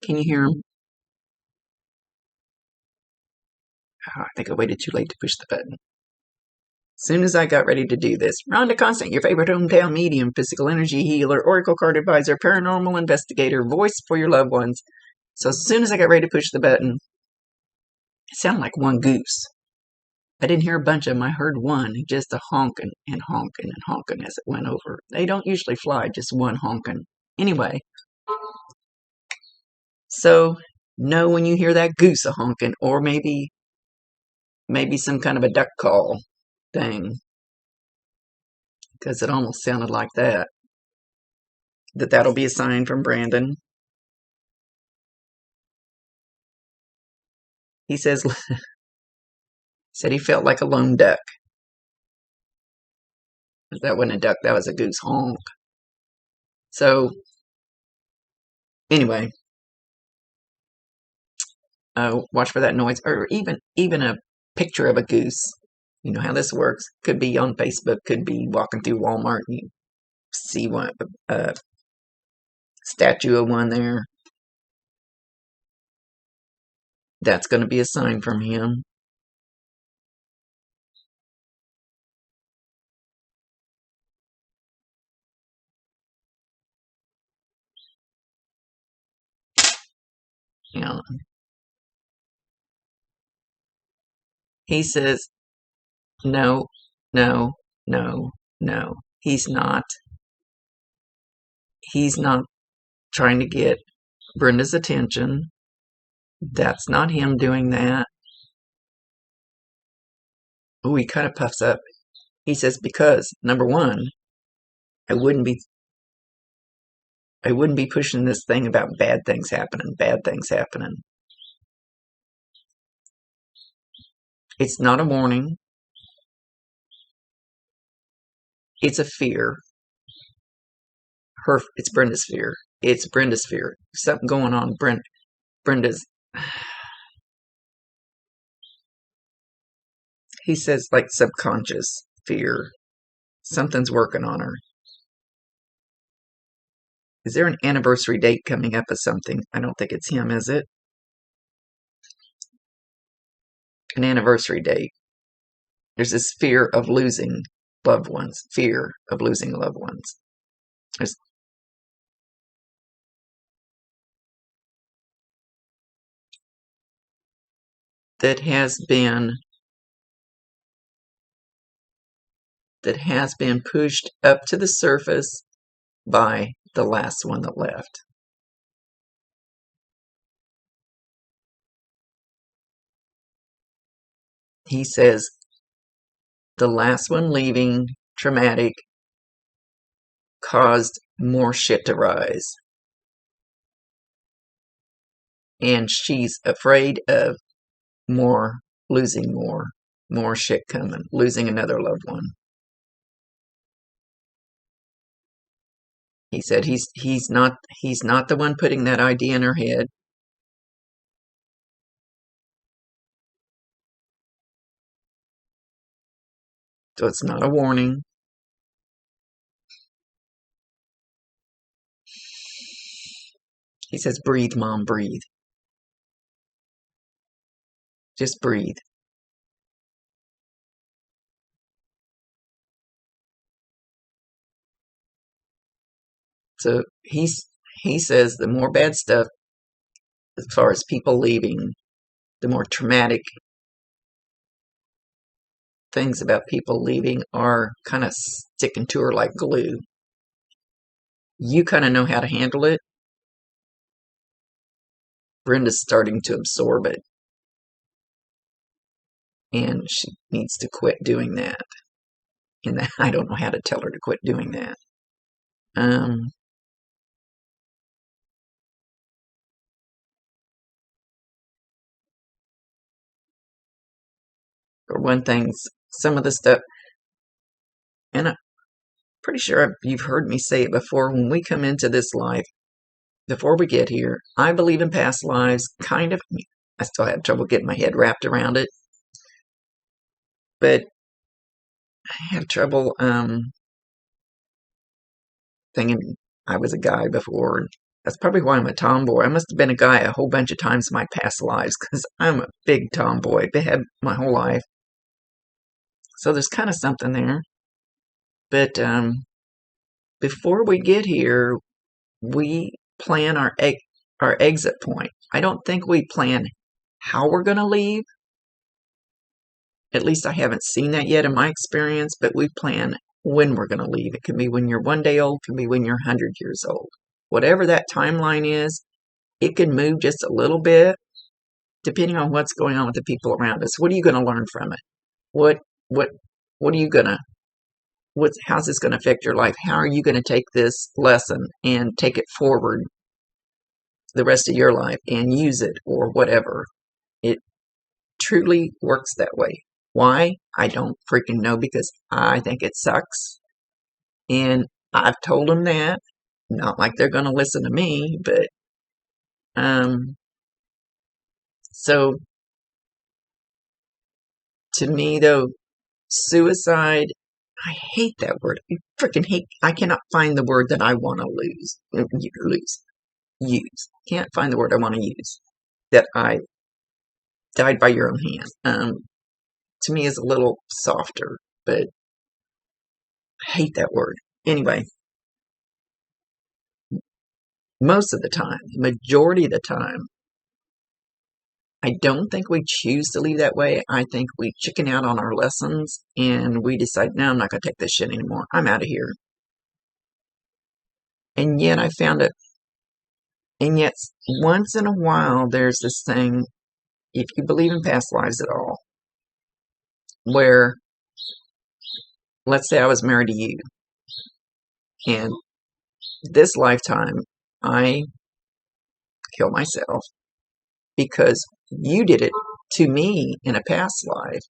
Can you hear him? Oh, I think I waited too late to push the button. As soon as I got ready to do this, Rhonda Constant, your favorite hometown medium, physical energy healer, oracle card advisor, paranormal investigator, voice for your loved ones. So as soon as I got ready to push the button, it sounded like one goose. I didn't hear a bunch of them. I heard one, just a honking and honking and honking as it went over. They don't usually fly, just one honking. Anyway, so know when you hear that goose a honking, or maybe some kind of a duck call thing, because it almost sounded like that. That'll be a sign from Brandon. He said he felt like a lone duck. That wasn't a duck, that was a goose honk. So anyway, watch for that noise, or even a picture of a goose. You know how this works. Could be on Facebook, could be walking through Walmart and you see one, a statue of one there. That's going to be a sign from him. You know, he says, no, no, no, no. He's not trying to get Brenda's attention. That's not him doing that. Oh, he kind of puffs up. He says, because, number one, I wouldn't be pushing this thing about bad things happening. It's not a warning. It's a fear. It's Brenda's fear. It's Brenda's fear. Something going on. Brenda's. He says like subconscious fear. Something's working on her. Is there an anniversary date coming up of something? I don't think it's him, is it? An anniversary date. There's this fear of losing loved ones. Fear of losing loved ones. That has been pushed up to the surface by the last one that left. He says the last one leaving, traumatic, caused more shit to rise. And she's afraid of losing more shit coming, losing another loved one. He said he's not the one putting that idea in her head. So it's not a warning. He says, breathe, Mom, breathe. Just breathe. So he says the more bad stuff, as far as people leaving, the more traumatic things about people leaving are kind of sticking to her like glue. You kind of know how to handle it. Brenda's starting to absorb it. And she needs to quit doing that. And I don't know how to tell her to quit doing that. For one thing, some of the stuff, and I'm pretty sure you've heard me say it before, when we come into this life, before we get here, I believe in past lives, kind of. I still have trouble getting my head wrapped around it. But I have trouble thinking I was a guy before. That's probably why I'm a tomboy. I must have been a guy a whole bunch of times in my past lives because I'm a big tomboy. I've had my whole life. So there's kind of something there. But before we get here, we plan our exit point. I don't think we plan how we're going to leave. At least I haven't seen that yet in my experience, but we plan when we're going to leave. It can be when you're 1 day old, it can be when you're 100 years old. Whatever that timeline is, it can move just a little bit depending on what's going on with the people around us. What are you going to learn from it? What are you going to how's this going to affect your life? How are you going to take this lesson and take it forward the rest of your life and use it or whatever? It truly works that way. Why? I don't freaking know, because I think it sucks. And I've told them that. Not like they're going to listen to me, but so to me though, suicide, I hate that word. I freaking hate. I cannot find the word that I want to use. Can't find the word I want to use. That I died by your own hand. To me is a little softer, but I hate that word. Anyway, most of the time, majority of the time, I don't think we choose to leave that way. I think we chicken out on our lessons and we decide, no, I'm not going to take this shit anymore. I'm out of here. And yet I found it. And yet once in a while, there's this thing, if you believe in past lives at all, where, let's say I was married to you, and this lifetime, I kill myself because you did it to me in a past life.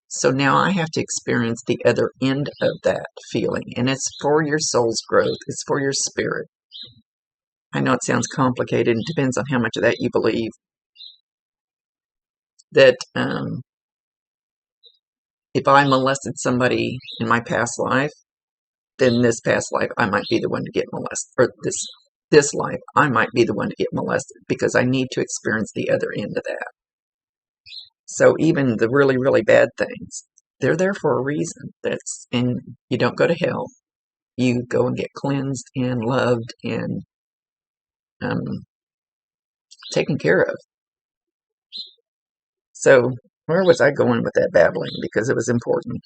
So now I have to experience the other end of that feeling. And it's for your soul's growth. It's for your spirit. I know it sounds complicated. It depends on how much of that you believe. That if I molested somebody in my past life, then this past life I might be the one to get molested. Or this life I might be the one to get molested, because I need to experience the other end of that. So even the really, really bad things, they're there for a reason. And you don't go to hell. You go and get cleansed and loved and taken care of. So where was I going with that babbling? Because it was important.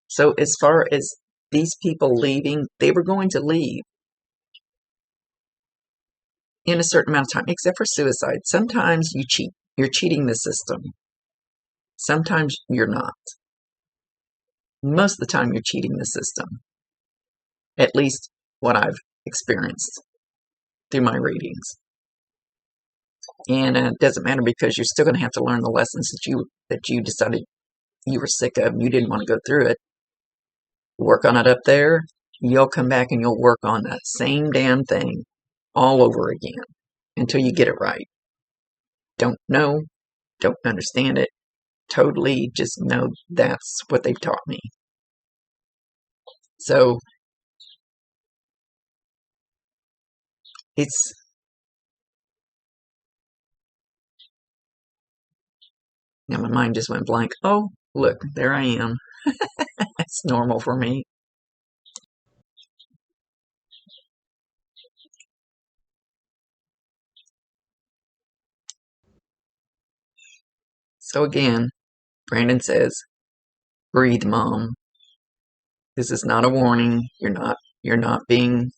So as far as these people leaving, they were going to leave in a certain amount of time, except for suicide. Sometimes you cheat. You're cheating the system. Sometimes you're not. Most of the time you're cheating the system. At least what I've experienced through my readings. And it doesn't matter, because you're still going to have to learn the lessons that you decided you were sick of and you didn't want to go through it. Work on it up there. You'll come back and you'll work on that same damn thing all over again until you get it right. Don't know, don't understand it, totally just know that's what they've taught me. So it's now my mind just went blank. Oh, look, there I am. That's normal for me. So again, Brandon says, breathe, Mom. This is not a warning. You're not being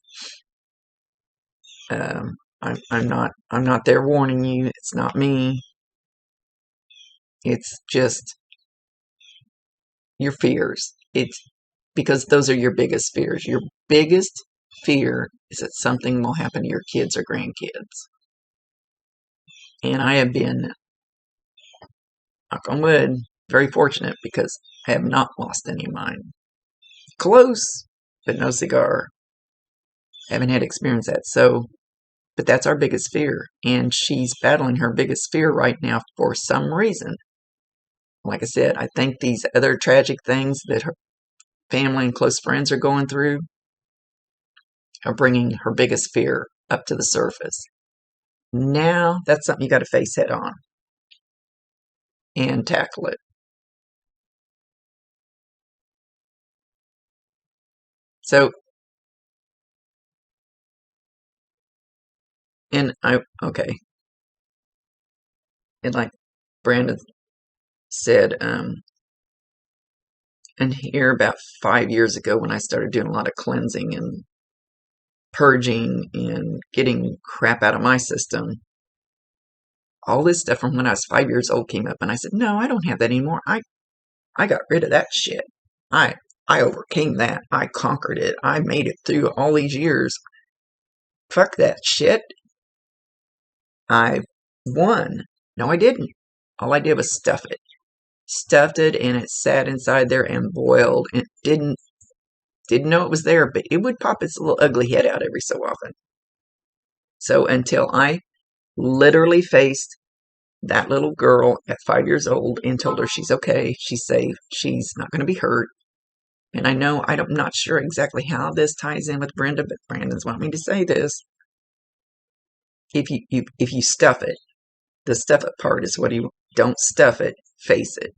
I'm not there warning you. It's not me. It's just your fears. It's because those are your biggest fears. Your biggest fear is that something will happen to your kids or grandkids. And I have been, knock on wood, very fortunate, because I have not lost any of mine. Close, but no cigar. Haven't had to experience that. So, but that's our biggest fear. And she's battling her biggest fear right now for some reason. Like I said, I think these other tragic things that family and close friends are going through are bringing her biggest fear up to the surface. Now that's something you got to face head on and tackle it. So, okay, and like Brandon said, and here about 5 years ago when I started doing a lot of cleansing and purging and getting crap out of my system, all this stuff from when I was 5 years old came up, and I said, no, I don't have that anymore. I got rid of that shit. I I overcame that. I conquered it. I made it through all these years. Fuck that shit. I won. No, I didn't. All I did was stuff it. Stuffed it, and it sat inside there and boiled and didn't know it was there, but it would pop its little ugly head out every so often. So until I literally faced that little girl at 5 years old and told her she's okay, she's safe, she's not going to be hurt. And I'm not sure exactly how this ties in with Brenda, but Brandon's wanting me to say this. If you stuff it, the stuff it part is what you don't stuff it, face it.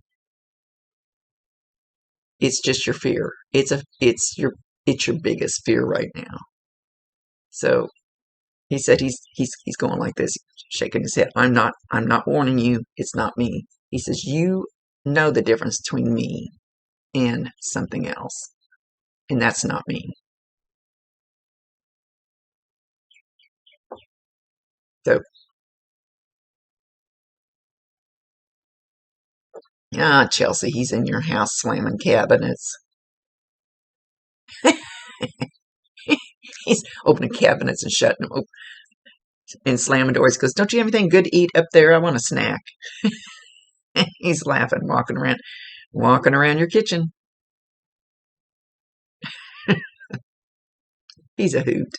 It's just your fear. It's your biggest fear right now. So he said he's going like this, shaking his head. I'm not warning you. It's not me. He says you know the difference between me and something else, and that's not me. So Chelsea, he's in your house slamming cabinets. He's opening cabinets and shutting them open and slamming doors. He goes, don't you have anything good to eat up there? I want a snack. He's laughing, walking around your kitchen. He's a hoot.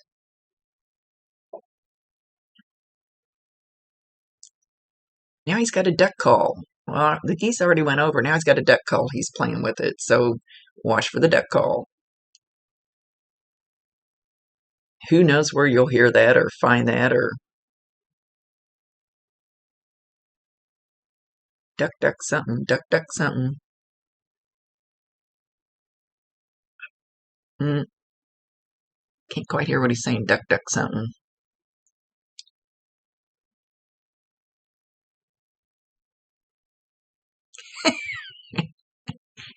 Now he's got a duck call. Well, the geese already went over. Now he's got a duck call. He's playing with it. So watch for the duck call. Who knows where you'll hear that or find that, or duck, duck, something, duck, duck, something. Can't quite hear what he's saying. Duck, duck, something.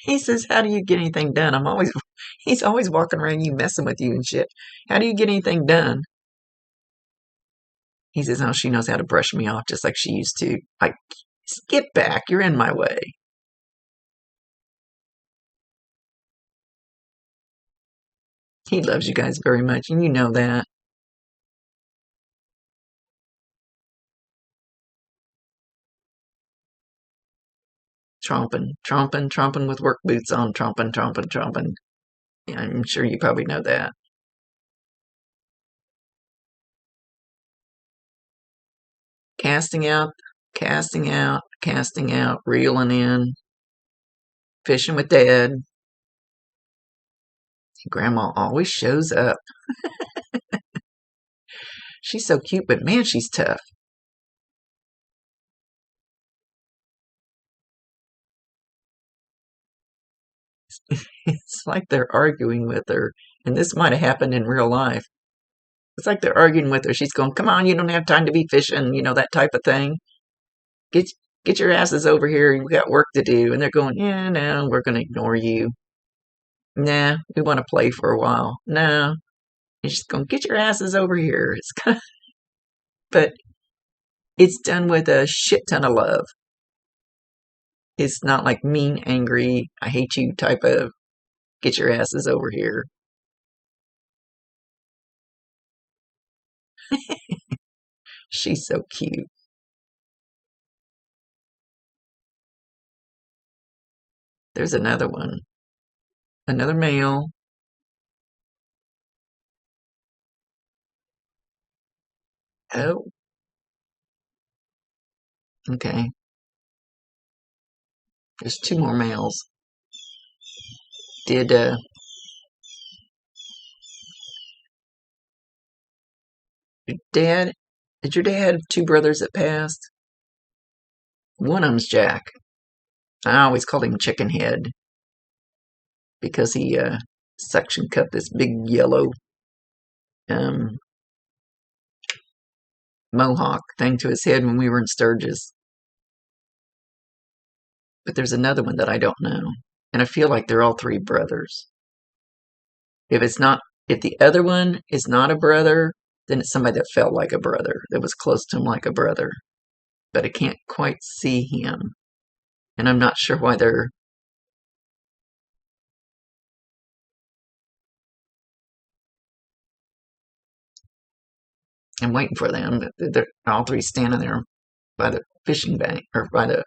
He says, how do you get anything done? He's always walking around you messing with you and shit. How do you get anything done? He says, oh, she knows how to brush me off just like she used to. Get back. You're in my way. He loves you guys very much, and you know that. Tromping with work boots on, tromping. Yeah, I'm sure you probably know that. Casting out, casting out, reeling in, fishing with Dad. Grandma always shows up. She's so cute, but man, she's tough. It's like they're arguing with her, and this might have happened in real life. It's like they're arguing with her. She's going, come on, you don't have time to be fishing, that type of thing. Get your asses over here. We got work to do. And they're going, yeah, no, we're going to ignore you. Nah, we want to play for a while. No. And she's going, get your asses over here. It's kind of, but it's done with a shit ton of love. It's not like mean, angry, I hate you type of get your asses over here. She's so cute. There's another one. Another male. Oh, okay. There's two more males. Did Dad? Did your dad have two brothers that passed? One of them's Jack. I always called him Chicken Head because he suction cut this big yellow um, mohawk thing to his head when we were in Sturgis. But there's another one that I don't know, and I feel like they're all three brothers. If the other one is not a brother, then it's somebody that felt like a brother, that was close to him like a brother. But I can't quite see him, and I'm not sure why they're. I'm waiting for them. They're all three standing there by the fishing bank or by the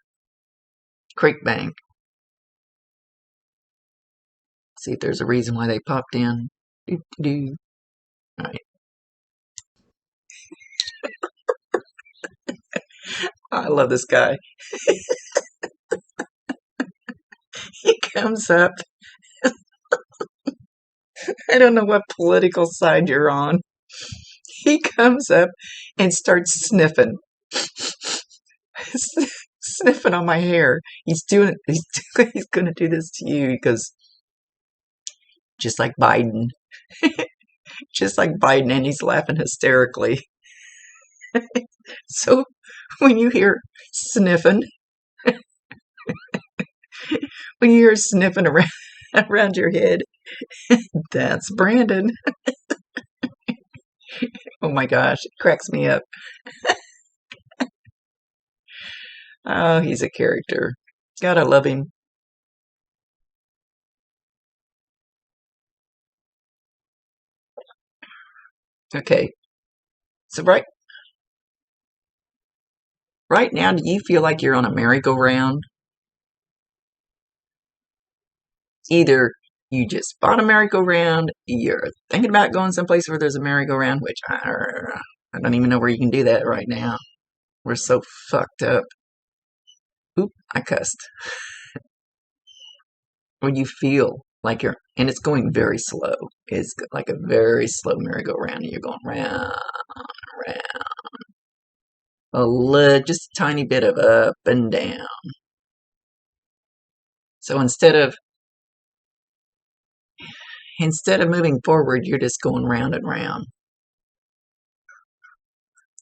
creek bank. See if there's a reason why they popped in. All right. I love this guy. He comes up. I don't know what political side you're on. He comes up and starts sniffing. Sniffing on my hair. He's going to do this to you because just like Biden. Just like Biden, and he's laughing hysterically. So when you hear sniffing, when you hear sniffing around your head, that's Brandon. Oh my gosh, it cracks me up. Oh, he's a character. Gotta love him. Okay, so right now, do you feel like you're on a merry-go-round? Either you just bought a merry-go-round, you're thinking about going someplace where there's a merry-go-round, which I don't even know where you can do that right now. We're so fucked up. Oop, I cussed. When you feel like and it's going very slow. It's like a very slow merry-go-round, and you're going round, round. Just a tiny bit of up and down. So instead of moving forward, you're just going round and round.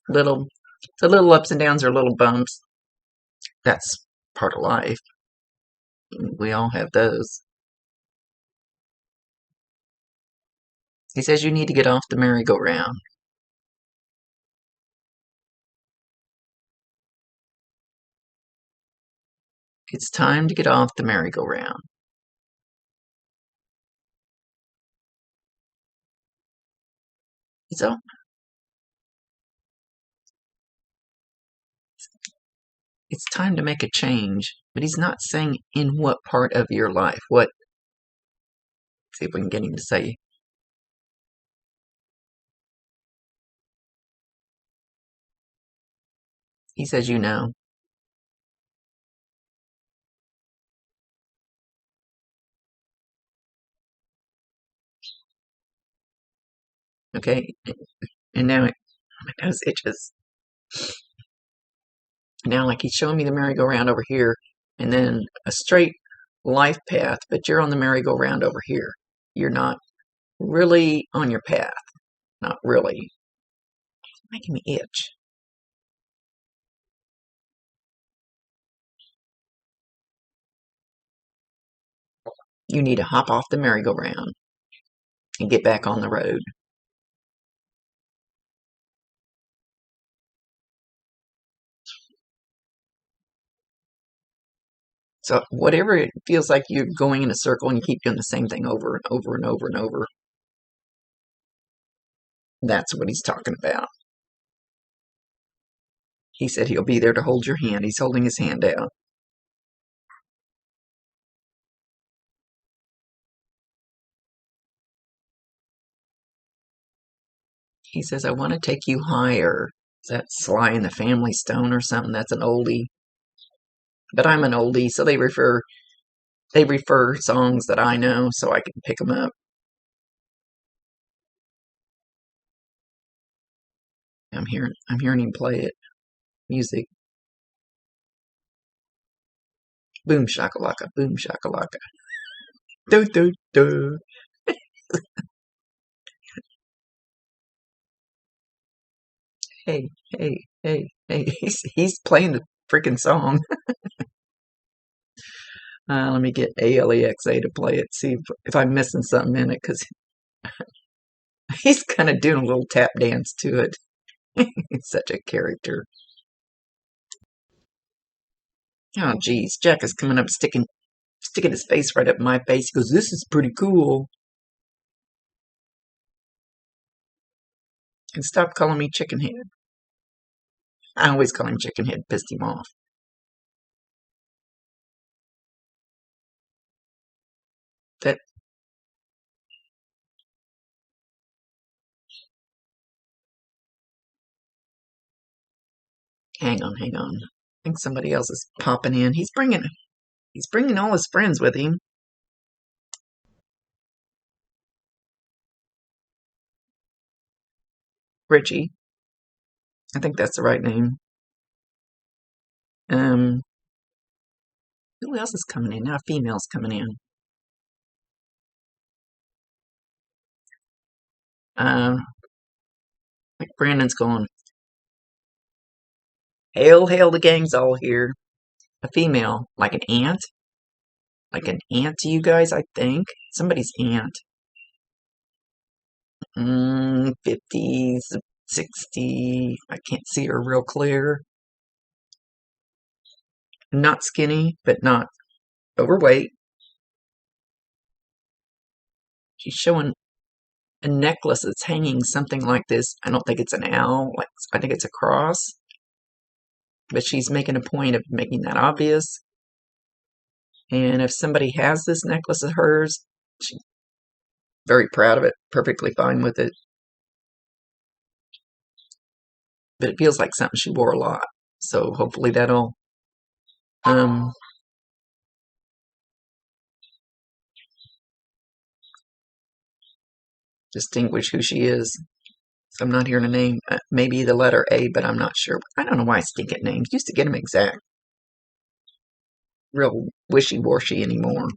The little ups and downs are little bumps. That's part of life. We all have those. He says you need to get off the merry-go-round. It's time to get off the merry-go-round. It's time to make a change, but he's not saying in what part of your life. Let's see if we can get him to say. He says you know. Okay, and now my nose itches. Now, like he's showing me the merry-go-round over here, and then a straight life path, but you're on the merry-go-round over here. You're not really on your path. Not really. It's making me itch. You need to hop off the merry-go-round and get back on the road. So whatever it feels like you're going in a circle and you keep doing the same thing over and over and over and over, that's what he's talking about. He said he'll be there to hold your hand. He's holding his hand out. He says, I want to take you higher. Is that Sly and the Family Stone or something? That's an oldie. But I'm an oldie, so they refer They refer songs that I know so I can pick them up. I'm hearing him play it. Music. Boom shakalaka, boom shakalaka. Do do do. Hey, hey, hey, hey. He's playing the freaking song. Let me get ALEXA to play it, see if I'm missing something in it, because he's kind of doing a little tap dance to it. He's such a character. Oh, geez. Jack is coming up, sticking his face right up in my face. He goes, "This is pretty cool." And stop calling me chicken head. I always call him chicken head, pissed him off. That, hang on, hang on. I think somebody else is popping in. He's bringing all his friends with him. Richie. I think that's the right name. Um, who else is coming in? Now a female's coming in. Like Brandon's going, "Hail, hail, the gang's all here." A female, like an aunt? Like an aunt to you guys, I think. Somebody's aunt. 50s, 60. I can't see her real clear. Not skinny, but not overweight. She's showing a necklace that's hanging something like this. I don't think it's an owl. Like I think it's a cross. But she's making a point of making that obvious. And if somebody has this necklace of hers, she's very proud of it, perfectly fine with it. But it feels like something she wore a lot. So hopefully that'll um, distinguish who she is. So I'm not hearing a name. Maybe the letter A, but I'm not sure. I don't know why I stink at names. Used to get them exact. Real wishy-washy anymore.